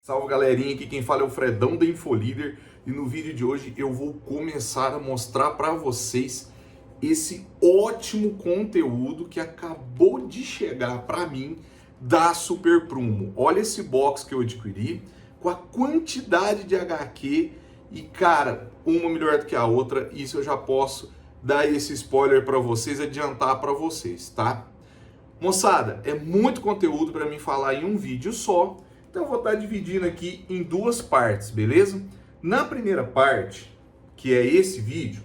Salve galerinha, aqui quem fala é o Fredão da Infolíder e no vídeo de hoje eu vou começar a mostrar para vocês esse ótimo conteúdo que acabou de chegar para mim da Super Prumo. Olha esse box que eu adquiri com a quantidade de HQ e cara, uma melhor do que a outra, isso eu já posso dar esse spoiler para vocês, adiantar para vocês, tá? Moçada, é muito conteúdo para mim falar em um vídeo só. Então eu vou estar dividindo aqui em duas partes, beleza? Na primeira parte, que é esse vídeo,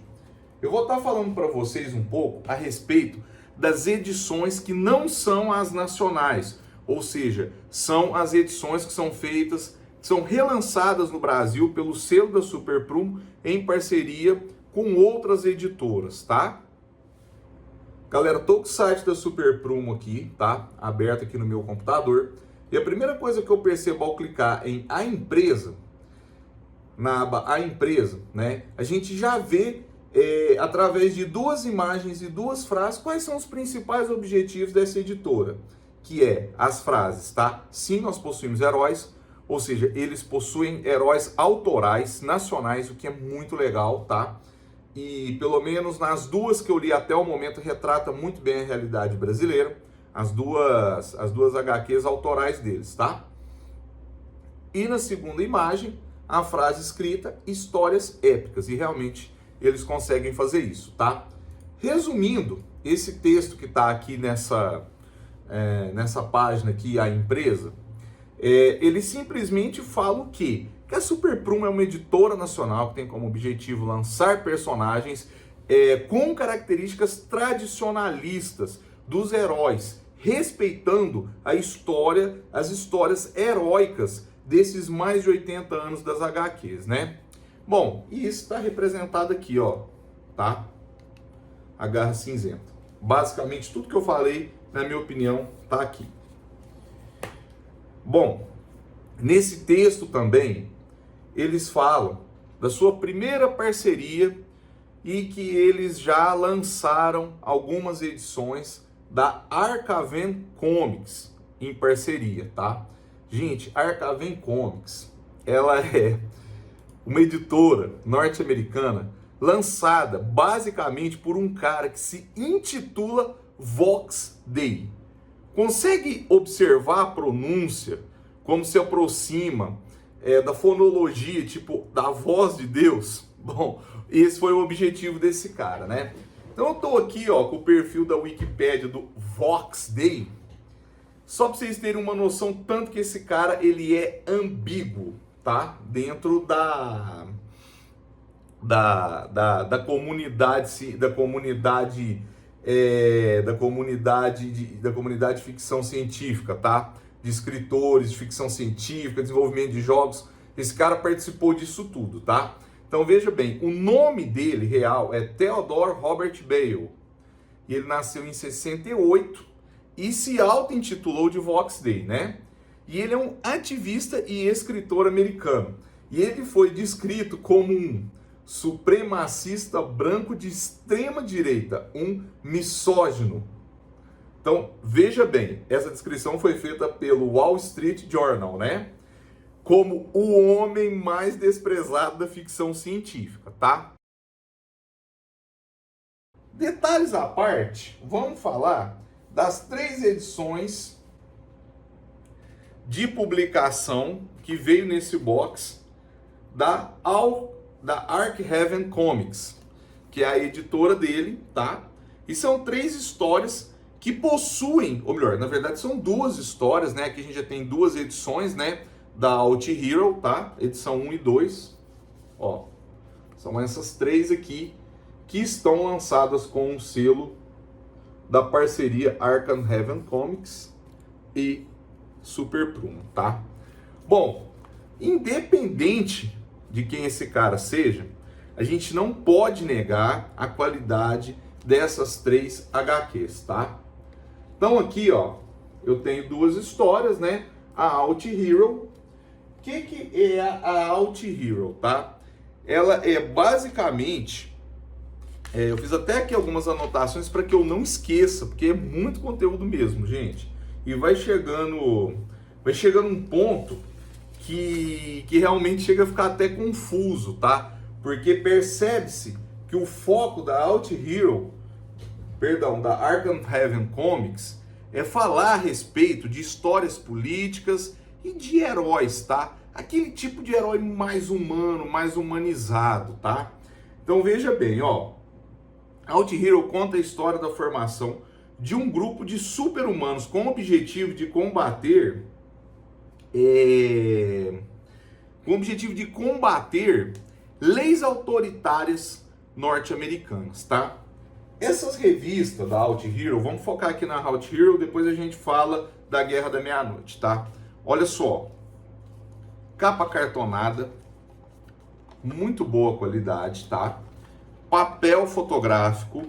eu vou estar falando para vocês um pouco a respeito das edições que não são as nacionais, ou seja, são as edições que são feitas, que são relançadas no Brasil pelo selo da Super Prumo em parceria com outras editoras, tá? Galera, tô com o site da Super Prumo aqui, tá? Aberto aqui no meu computador. E a primeira coisa que eu percebo ao clicar em A Empresa, na aba A Empresa, né? A gente já vê, através de duas imagens e duas frases, quais são os principais objetivos dessa editora. Que é as frases, tá? Sim, nós possuímos heróis, ou seja, eles possuem heróis autorais, nacionais, o que é muito legal, tá? E pelo menos nas duas que eu li até o momento, retrata muito bem a realidade brasileira. As duas HQs autorais deles, tá? E na segunda imagem, a frase escrita, histórias épicas. E realmente eles conseguem fazer isso, tá? Resumindo, esse texto que está aqui nessa página aqui, A Empresa, ele simplesmente fala o quê? Que a Super Prumo é uma editora nacional que tem como objetivo lançar personagens com características tradicionalistas dos heróis, respeitando a história, as histórias heróicas desses mais de 80 anos das HQs, né? Bom, e isso está representado aqui, ó, tá? A garra cinzenta. Basicamente, tudo que eu falei, na minha opinião, tá aqui. Bom, nesse texto também, eles falam da sua primeira parceria e que eles já lançaram algumas edições da Arcaven Comics em parceria, tá? Gente, a Arcaven Comics, ela é uma editora norte-americana lançada basicamente por um cara que se intitula Vox Day. Consegue observar a pronúncia, como se aproxima da fonologia, tipo, da voz de Deus? Bom, esse foi o objetivo desse cara, né? Então eu tô aqui, ó, com o perfil da Wikipédia do Vox Day, só para vocês terem uma noção tanto que esse cara ele é ambíguo, tá? Dentro da comunidade ficção científica, tá? De escritores de ficção científica, desenvolvimento de jogos, esse cara participou disso tudo, tá? Então veja bem, o nome dele real é Theodore Robert Bale. E ele nasceu em 68 e se auto-intitulou de Vox Day, né? E ele é um ativista e escritor americano. E ele foi descrito como um supremacista branco de extrema direita, um misógino. Então, veja bem, essa descrição foi feita pelo Wall Street Journal, né? Como o homem mais desprezado da ficção científica, tá? Detalhes à parte, vamos falar das 3 edições de publicação que veio nesse box da Arcaven Comics, que é a editora dele, tá? E são 3 histórias que possuem, ou melhor, na verdade são 2 histórias, né? Aqui a gente já tem 2 edições, né? Da Out-Hero, tá? Edição 1 e 2. Ó, são essas 3 aqui que estão lançadas com o selo da parceria Arcaven Comics e Super Prumo, tá? Bom, independente de quem esse cara seja, a gente não pode negar a qualidade dessas 3 HQs, tá? Então aqui, ó, eu tenho 2 histórias, né? A Out-Hero. O que é a Out-Hero, tá? Ela é basicamente... eu fiz até aqui algumas anotações para que eu não esqueça, porque é muito conteúdo mesmo, gente. E vai chegando um ponto que realmente chega a ficar até confuso, tá? Porque percebe-se que o foco da da Arkham Heaven Comics, é falar a respeito de histórias políticas e de heróis, tá? Aquele tipo de herói mais humano, mais humanizado, tá? Então veja bem, ó. Out-Hero conta a história da formação de um grupo de super-humanos com o objetivo de combater leis autoritárias norte-americanas, tá? Essas revistas da Out-Hero, vamos focar aqui na Out-Hero, depois a gente fala da Guerra da Meia-Noite, tá? Olha só, capa cartonada, muito boa qualidade, tá? Papel fotográfico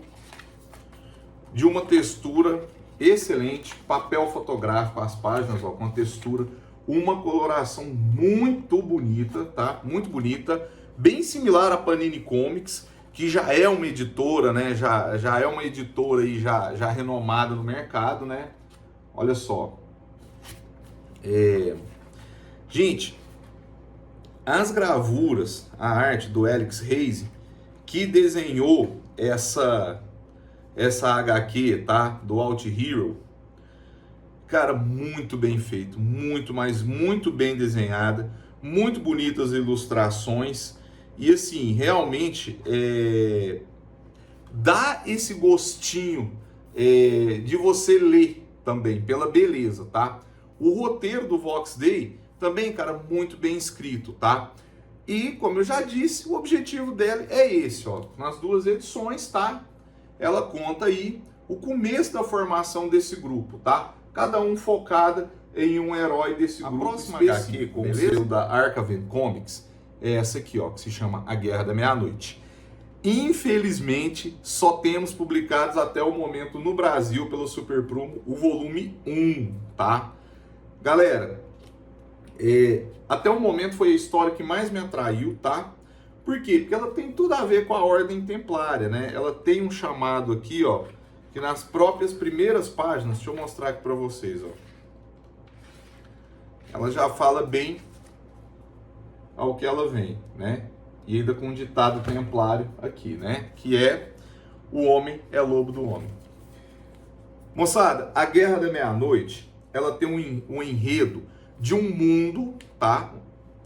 de uma textura excelente, papel fotográfico, as páginas, ó, com textura, uma coloração muito bonita, tá? Muito bonita, bem similar à Panini Comics, que já é uma editora, né? Já é uma editora aí já renomada no mercado, né? Olha só. Gente, as gravuras, a arte do Alex Hayes, que desenhou essa HQ, tá? Do Out-Hero, cara, muito bem feito, muito bem desenhada, muito bonitas ilustrações, e assim, realmente dá esse gostinho de você ler também, pela beleza, tá? O roteiro do Vox Day também, cara, muito bem escrito, tá? E, como eu já disse, o objetivo dela é esse, ó, nas duas edições, tá? Ela conta aí o começo da formação desse grupo, tá? Cada um focada em um herói desse grupo. A próxima HQ com o selo da Arkham Comics é essa aqui, ó, que se chama A Guerra da Meia-Noite. Infelizmente, só temos publicados até o momento no Brasil, pelo Super Prumo, o volume 1, tá? Galera, até o momento foi a história que mais me atraiu, tá? Por quê? Porque ela tem tudo a ver com a Ordem Templária, né? Ela tem um chamado aqui, ó, que nas próprias primeiras páginas, deixa eu mostrar aqui pra vocês, ó. Ela já fala bem ao que ela vem, né? E ainda com um ditado templário aqui, né? Que é: o homem é lobo do homem. Moçada, a Guerra da Meia-Noite, ela tem um enredo de um mundo, tá?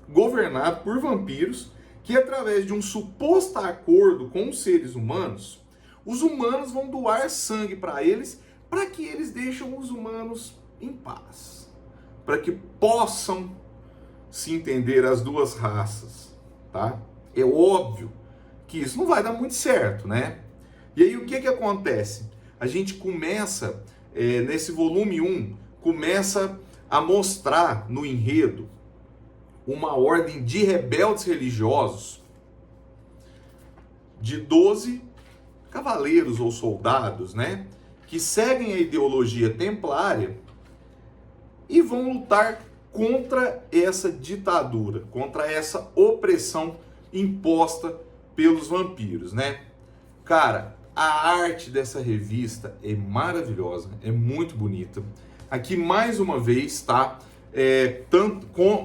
Governado por vampiros, que através de um suposto acordo com os seres humanos, os humanos vão doar sangue para eles, para que eles deixem os humanos em paz, para que possam se entender as duas raças, tá? É óbvio que isso não vai dar muito certo, né? E aí o que acontece? A gente começa, nesse volume 1, começa a mostrar no enredo uma ordem de rebeldes religiosos de 12 cavaleiros ou soldados, né? Que seguem a ideologia templária e vão lutar contra essa ditadura, contra essa opressão imposta pelos vampiros, né? Cara, a arte dessa revista é maravilhosa, é muito bonita. Aqui mais uma vez, tá?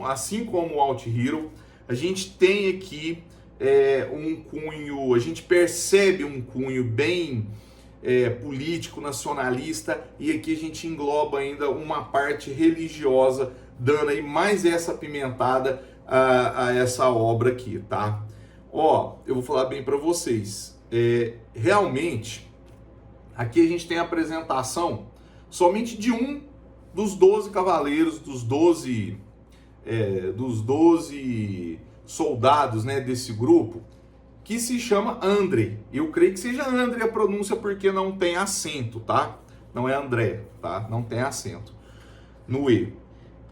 Assim como o Out-Hero, a gente tem aqui um cunho, a gente percebe um cunho bem político, nacionalista, e aqui a gente engloba ainda uma parte religiosa, dando aí mais essa pimentada a essa obra aqui, tá? Ó, eu vou falar bem para vocês, realmente, aqui a gente tem a apresentação somente de um dos 12 cavaleiros, dos 12 soldados, né, desse grupo, que se chama André. Eu creio que seja André a pronúncia, porque não tem acento, tá? Não é André, tá? Não tem acento no E.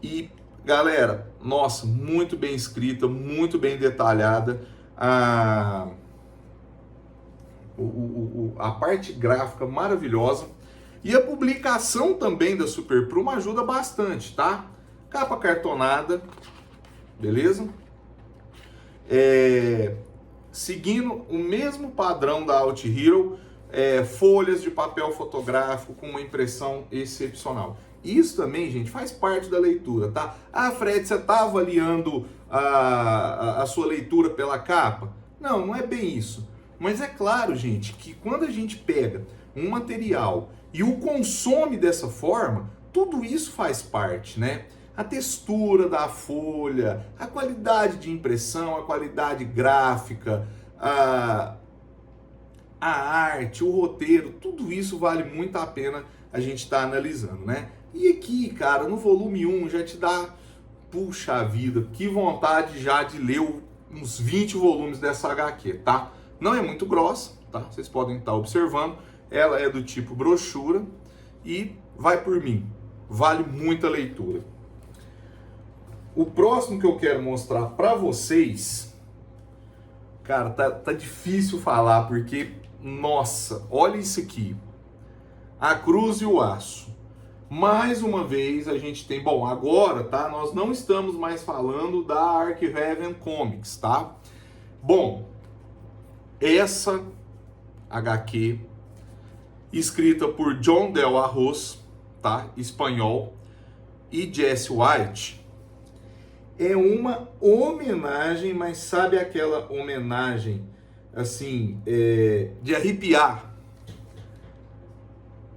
E, galera, nossa, muito bem escrita, muito bem detalhada. A parte gráfica maravilhosa. E a publicação também da Super Prumo ajuda bastante, tá? Capa cartonada, beleza? Seguindo o mesmo padrão da Out-Hero, folhas de papel fotográfico com uma impressão excepcional. Isso também, gente, faz parte da leitura, tá? Ah, Fred, você está avaliando a sua leitura pela capa? Não, não é bem isso. Mas é claro, gente, que quando a gente pega um material e o consome dessa forma, tudo isso faz parte, né? A textura da folha, a qualidade de impressão, a qualidade gráfica, a arte, o roteiro, tudo isso vale muito a pena a gente estar analisando, né? E aqui, cara, no volume 1 já te dá, puxa vida, que vontade já de ler uns 20 volumes dessa HQ, tá? Não é muito grossa, tá? Vocês podem estar observando, ela é do tipo brochura e vai por mim, vale muita leitura. O próximo que eu quero mostrar pra vocês, cara, tá difícil falar porque, nossa, olha isso aqui. A Cruz e o Aço. Mais uma vez a gente tem, bom, agora, tá? Nós não estamos mais falando da Arkham Comics, tá? Bom, essa HQ, escrita por John Del Arroz, tá? Espanhol, e Jesse White, é uma homenagem, mas sabe aquela homenagem, assim, de arrepiar,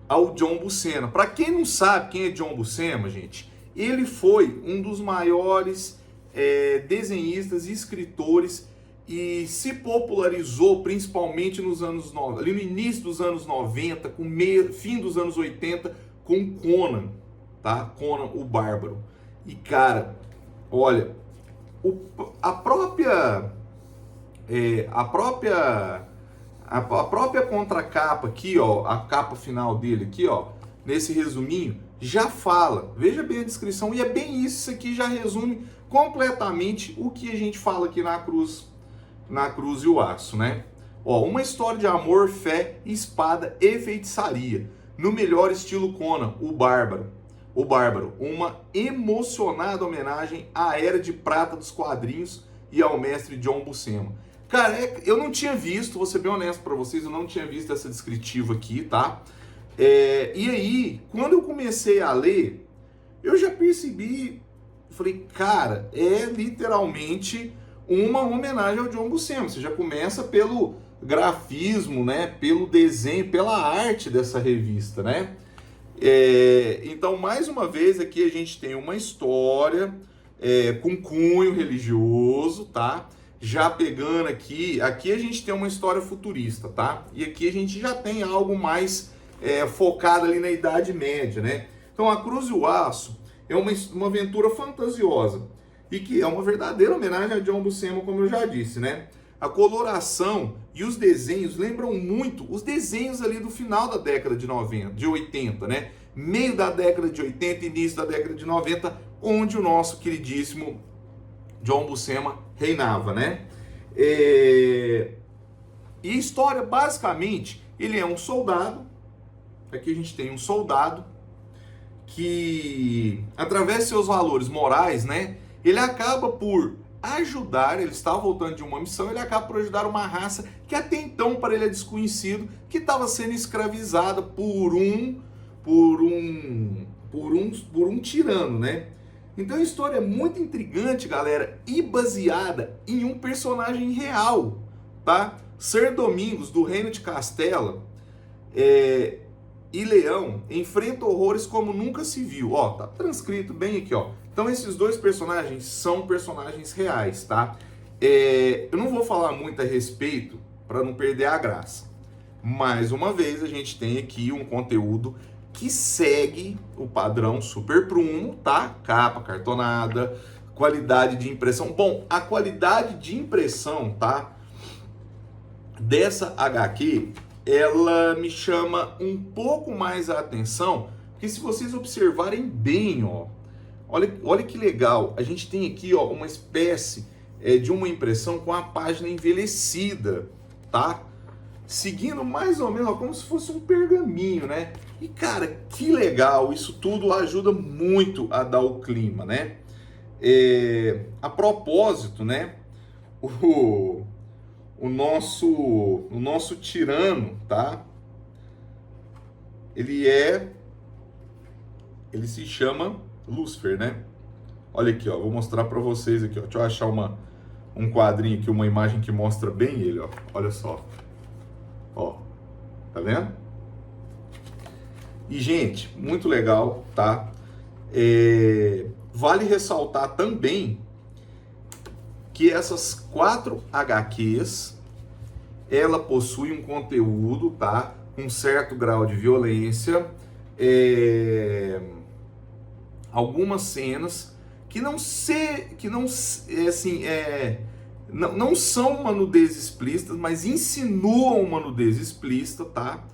ao John Buscema. Para quem não sabe quem é John Buscema, gente, ele foi um dos maiores desenhistas e escritores e se popularizou principalmente nos anos 90, ali no início dos anos 90, fim dos anos 80, com Conan, tá? Conan o Bárbaro. E cara, olha, a própria contracapa aqui, ó, a capa final dele aqui, ó, nesse resuminho, já fala. Veja bem a descrição e é bem isso aqui, já resume completamente o que a gente fala aqui na Cruz e o Aço, né? Ó, uma história de amor, fé, espada e feitiçaria, no melhor estilo Conan, o Bárbaro, uma emocionada homenagem à era de prata dos quadrinhos e ao mestre John Buscema. Cara, eu não tinha visto, vou ser bem honesto pra vocês, eu não tinha visto essa descritiva aqui, tá? E aí, quando eu comecei a ler, eu já percebi, falei, cara, é literalmente uma homenagem ao John Buscema. Você já começa pelo grafismo, né? Pelo desenho, pela arte dessa revista, né? Então, mais uma vez, aqui a gente tem uma história com cunho religioso, tá? Já pegando aqui a gente tem uma história futurista, tá? E aqui a gente já tem algo mais focado ali na Idade Média, né? Então, a Cruz e o Aço é uma aventura fantasiosa e que é uma verdadeira homenagem a John Buscema, como eu já disse, né? A coloração e os desenhos lembram muito os desenhos ali do final da década de 80, né? Meio da década de 80, início da década de 90, onde o nosso queridíssimo John Buscema reinava, né? E a história, basicamente, ele é um soldado. Aqui a gente tem um soldado que, através de seus valores morais, né? Ele acaba por ajudar, ele estava voltando de uma missão, ele acaba por ajudar uma raça que até então para ele é desconhecido, que estava sendo escravizada por um tirano, né? Então a história é muito intrigante, galera, e baseada em um personagem real, tá? Ser Domingos, do Reino de Castela e Leão, enfrenta horrores como nunca se viu. Ó, tá transcrito bem aqui, ó. Então esses dois personagens são personagens reais, tá? Eu não vou falar muito a respeito para não perder a graça. Mais uma vez, a gente tem aqui um conteúdo que segue o padrão Super Prumo, tá? Capa cartonada, qualidade de impressão. Bom, a qualidade de impressão, tá? Dessa HQ, ela me chama um pouco mais a atenção, porque se vocês observarem bem, ó, olha que legal, a gente tem aqui, ó, uma espécie de uma impressão com a página envelhecida, tá? Seguindo mais ou menos, ó, como se fosse um pergaminho, né? E cara, que legal, isso tudo ajuda muito a dar o clima, né? A propósito, né? O nosso tirano, tá? Ele Ele se chama Lúcifer, né? Olha aqui, ó, vou mostrar para vocês aqui, ó. Deixa eu achar um quadrinho aqui, uma imagem que mostra bem ele, ó. Olha só. Ó, tá vendo? E, gente, muito legal, tá? Vale ressaltar também que essas 4 HQs, ela possui um conteúdo, tá? Com certo grau de violência, algumas cenas que não são uma nudez explícita, mas insinuam uma nudez explícita, tá?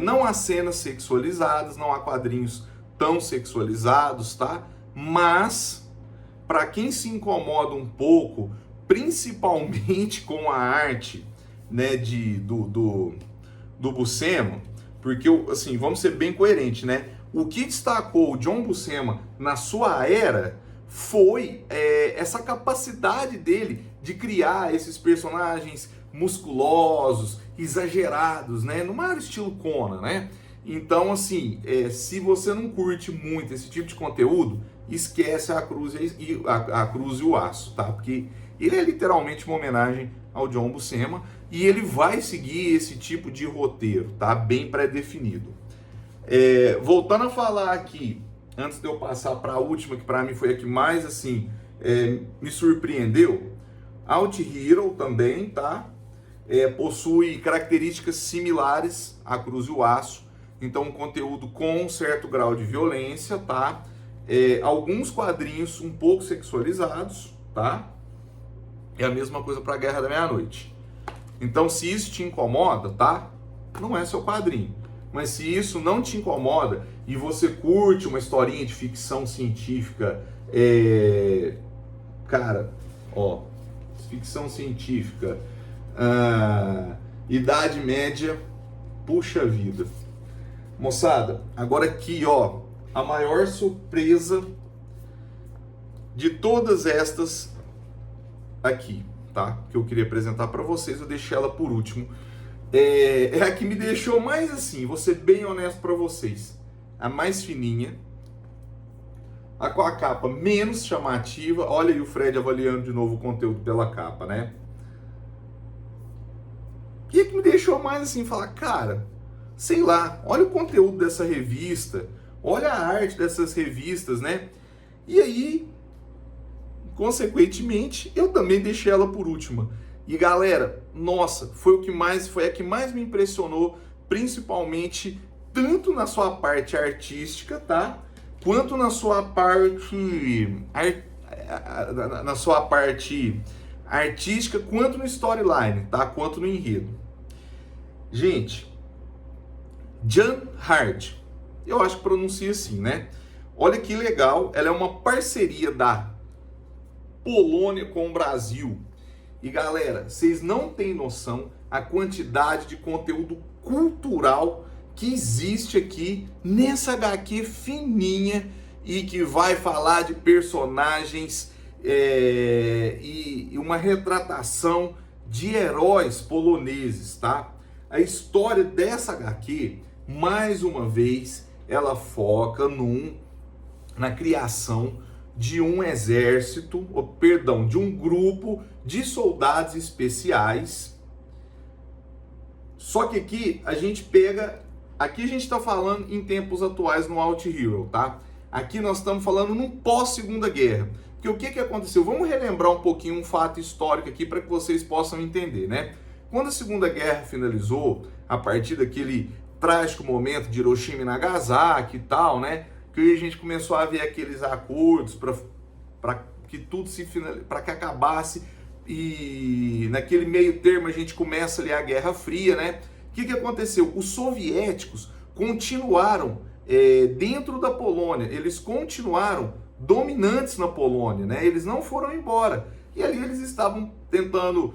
Não há cenas sexualizadas, não há quadrinhos tão sexualizados, tá? Mas, para quem se incomoda um pouco, principalmente com a arte, né, do Buscema, porque, assim, vamos ser bem coerentes, né? O que destacou o John Buscema na sua era foi essa capacidade dele de criar esses personagens musculosos, exagerados, né? No maior estilo Conan, né? Então, assim, se você não curte muito esse tipo de conteúdo, esquece a cruz e o aço, tá? Porque ele é literalmente uma homenagem ao John Buscema e ele vai seguir esse tipo de roteiro, tá? Bem pré-definido. Voltando a falar aqui, antes de eu passar para a última, que para mim foi a que mais, assim, me surpreendeu, Out Hero também, tá? Possui características similares à Cruz e o Aço, então um conteúdo com um certo grau de violência, tá? Alguns quadrinhos um pouco sexualizados, tá? É a mesma coisa para a Guerra da Meia-Noite. Então, se isso te incomoda, tá? Não é seu quadrinho. Mas se isso não te incomoda e você curte uma historinha de ficção científica, cara, ó, ficção científica, Idade Média, puxa vida. Moçada, agora aqui, ó, a maior surpresa de todas estas aqui, tá? Que eu queria apresentar para vocês, eu deixei ela por último. É a que me deixou mais assim, vou ser bem honesto para vocês. A mais fininha, com a capa menos chamativa. Olha aí o Fred avaliando de novo o conteúdo pela capa, né? E a que me deixou mais assim, falar, cara, sei lá, olha o conteúdo dessa revista, olha a arte dessas revistas, né? E aí, consequentemente, eu também deixei ela por última. E galera, nossa, foi a que mais me impressionou, principalmente tanto na sua parte artística, tá? Quanto na sua parte artística, quanto no storyline, tá? Quanto no enredo. Gente, Jan Hard, eu acho que pronuncia assim, né? Olha que legal, ela é uma parceria da Polônia com o Brasil. E galera, vocês não têm noção a quantidade de conteúdo cultural que existe aqui nessa HQ fininha e que vai falar de personagens e uma retratação de heróis poloneses, tá? A história dessa HQ, mais uma vez, ela foca na criação de um exército, de um grupo de soldados especiais. Só que aqui a gente está falando em tempos atuais no Out Hero, tá? Aqui nós estamos falando num pós-Segunda Guerra. Porque o que aconteceu? Vamos relembrar um pouquinho um fato histórico aqui para que vocês possam entender, né? Quando a Segunda Guerra finalizou, a partir daquele trágico momento de Hiroshima e Nagasaki e tal, né? Que a gente começou a ver aqueles acordos para que tudo para que acabasse, e naquele meio termo a gente começa ali a Guerra Fria, né? O que aconteceu? Os soviéticos continuaram dentro da Polônia, eles continuaram dominantes na Polônia, né? Eles não foram embora. E ali eles estavam tentando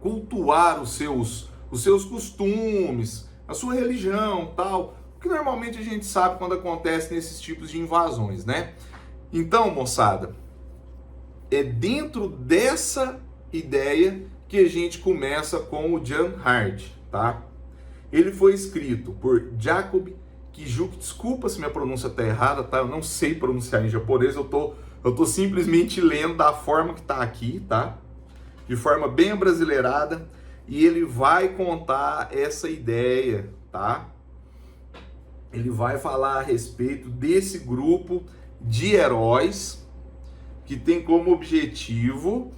cultuar os seus costumes, a sua religião, tal, o que normalmente a gente sabe quando acontece nesses tipos de invasões, né? Então, moçada, é dentro dessa ideia que a gente começa com o Jan Hard, tá? Ele foi escrito por Jacob Kijuk. Desculpa se minha pronúncia está errada, tá? Eu não sei pronunciar em japonês, eu tô simplesmente lendo da forma que está aqui, tá? De forma bem abrasileirada, e ele vai contar essa ideia, tá? Ele vai falar a respeito desse grupo de heróis que tem como objetivo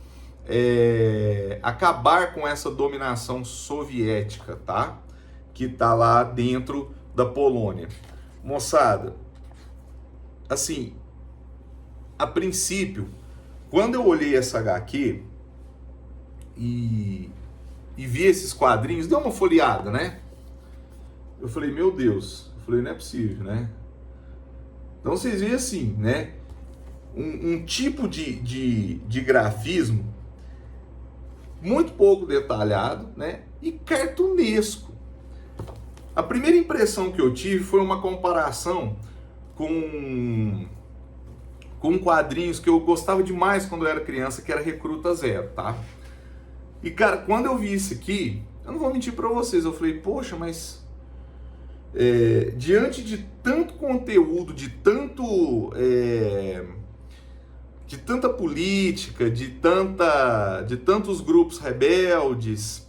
acabar com essa dominação soviética, tá? Que tá lá dentro da Polônia. Moçada, assim, a princípio, quando eu olhei essa HQ e vi esses quadrinhos, deu uma folheada, né? Eu falei, meu Deus, não é possível, né? Então vocês veem assim, né? Um tipo de grafismo muito pouco detalhado, né? E cartunesco. A primeira impressão que eu tive foi uma comparação com quadrinhos que eu gostava demais quando eu era criança, que era Recruta Zero, tá? E, cara, quando eu vi isso aqui, eu não vou mentir pra vocês, eu falei, poxa, mas diante de tanto conteúdo, de tanta política, de tantos grupos rebeldes,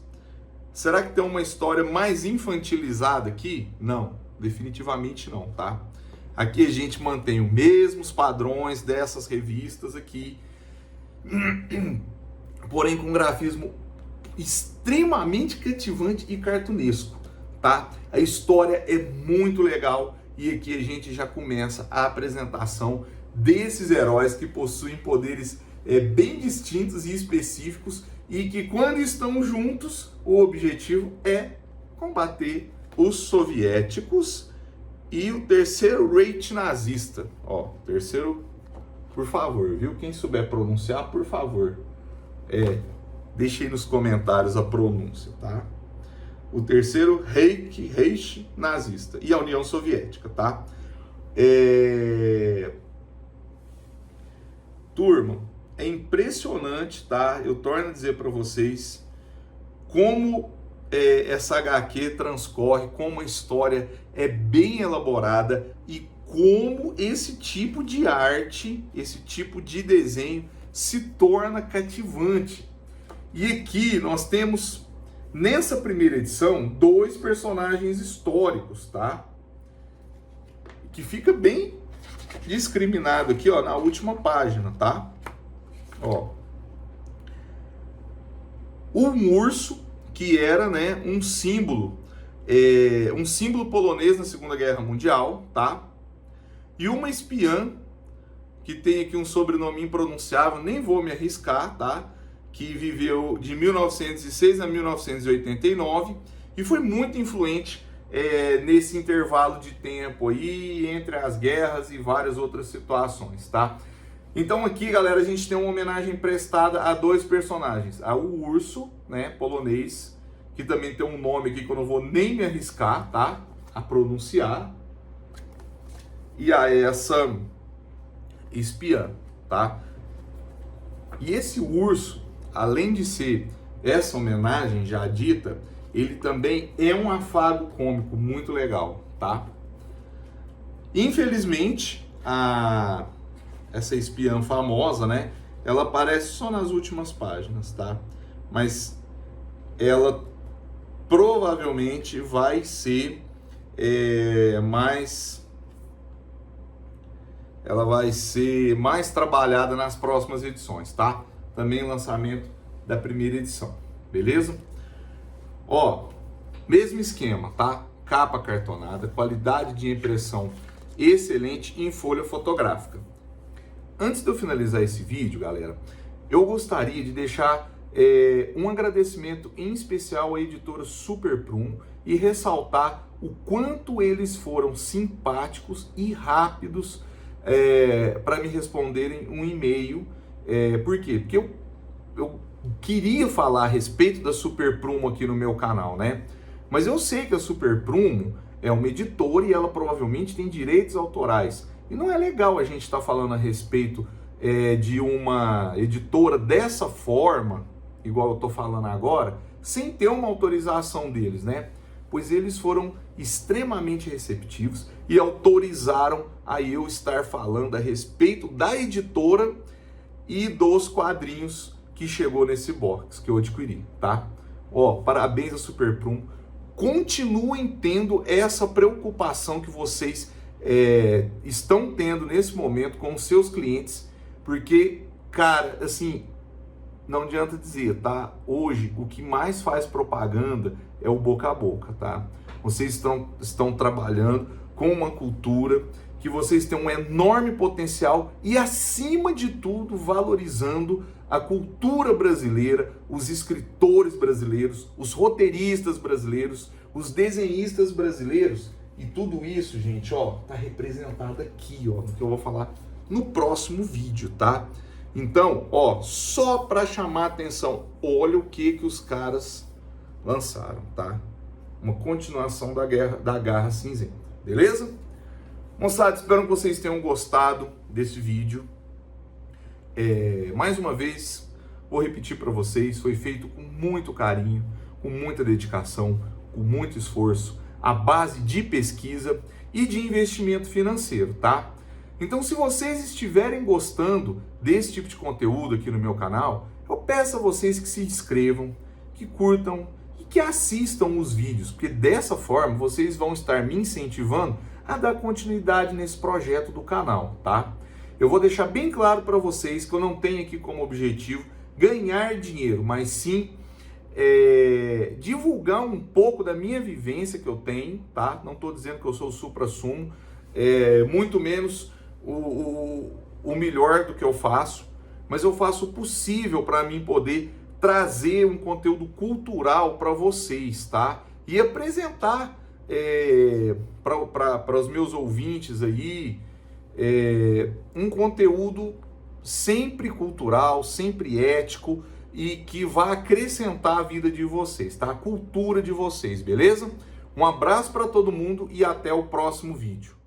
será que tem uma história mais infantilizada aqui? Não, definitivamente não, tá? Aqui a gente mantém os mesmos padrões dessas revistas aqui, porém com um grafismo extremamente cativante e cartunesco, tá? A história é muito legal e aqui a gente já começa a apresentação desses heróis que possuem poderes bem distintos e específicos e que quando estão juntos, o objetivo é combater os soviéticos e o terceiro Reich nazista. Ó, terceiro, por favor, viu? Quem souber pronunciar, por favor, deixe aí nos comentários a pronúncia, tá? O terceiro Reich nazista e a União Soviética, tá? Turma, é impressionante, tá? Eu torno a dizer para vocês como essa HQ transcorre, como a história é bem elaborada e como esse tipo de arte, esse tipo de desenho se torna cativante. E aqui nós temos, nessa primeira edição, 2 personagens históricos, tá? Que fica bem discriminado aqui, ó, na última página, tá? Ó. Um urso, que era, né, um símbolo polonês na Segunda Guerra Mundial, tá? E uma espiã, que tem aqui um sobrenome impronunciável, nem vou me arriscar, tá? Que viveu de 1906 a 1989 e foi muito influente nesse intervalo de tempo aí, entre as guerras e várias outras situações, tá? Então aqui, galera, a gente tem uma homenagem prestada a 2 personagens. Ao urso, né, polonês, que também tem um nome aqui que eu não vou nem me arriscar, tá? A pronunciar. E a essa espiã, tá? E esse urso, além de ser essa homenagem já dita, ele também é um afago cômico muito legal, tá? Infelizmente, essa espiã famosa, né? Ela aparece só nas últimas páginas, tá? Mas ela provavelmente vai ser ela vai ser mais trabalhada nas próximas edições, tá? Também lançamento da primeira edição, beleza? Ó, mesmo esquema, tá? Capa cartonada, qualidade de impressão excelente em folha fotográfica. Antes de eu finalizar esse vídeo, galera, eu gostaria de deixar um agradecimento em especial à editora Super Prumo e ressaltar o quanto eles foram simpáticos e rápidos para me responderem um e-mail. Por quê? Porque eu queria falar a respeito da Super Prumo aqui no meu canal, né? Mas eu sei que a Super Prumo é uma editora e ela provavelmente tem direitos autorais. E não é legal a gente estar falando a respeito de uma editora dessa forma, igual eu estou falando agora, sem ter uma autorização deles, né? pois eles foram extremamente receptivos e autorizaram a eu estar falando a respeito da editora e dos quadrinhos que chegou nesse box que eu adquiri, tá? Ó, parabéns a Superprum. Continuem tendo essa preocupação que vocês estão tendo nesse momento com os seus clientes, porque, cara, assim, não adianta dizer, tá? Hoje, o que mais faz propaganda é o boca a boca, tá? Vocês estão trabalhando com uma cultura que vocês têm um enorme potencial e, acima de tudo, valorizando a cultura brasileira, os escritores brasileiros, os roteiristas brasileiros, os desenhistas brasileiros. E tudo isso, gente, ó, tá representado aqui, ó, no que eu vou falar no próximo vídeo, tá? Então, ó, só para chamar a atenção, olha o que os caras lançaram, tá? Uma continuação da Garra Cinzenta, beleza? Moçada, espero que vocês tenham gostado desse vídeo. Mais uma vez, vou repetir para vocês, foi feito com muito carinho, com muita dedicação, com muito esforço, à base de pesquisa e de investimento financeiro, tá? Então, se vocês estiverem gostando desse tipo de conteúdo aqui no meu canal, eu peço a vocês que se inscrevam, que curtam e que assistam os vídeos, porque dessa forma vocês vão estar me incentivando a dar continuidade nesse projeto do canal, tá? Eu vou deixar bem claro para vocês que eu não tenho aqui como objetivo ganhar dinheiro, mas sim divulgar um pouco da minha vivência que eu tenho, tá? Não estou dizendo que eu sou o supra-sumo, muito menos o melhor do que eu faço, mas eu faço o possível para mim poder trazer um conteúdo cultural para vocês, tá? E apresentar para os meus ouvintes aí um conteúdo sempre cultural, sempre ético e que vai acrescentar a vida de vocês, tá? A cultura de vocês, beleza? Um abraço para todo mundo e até o próximo vídeo.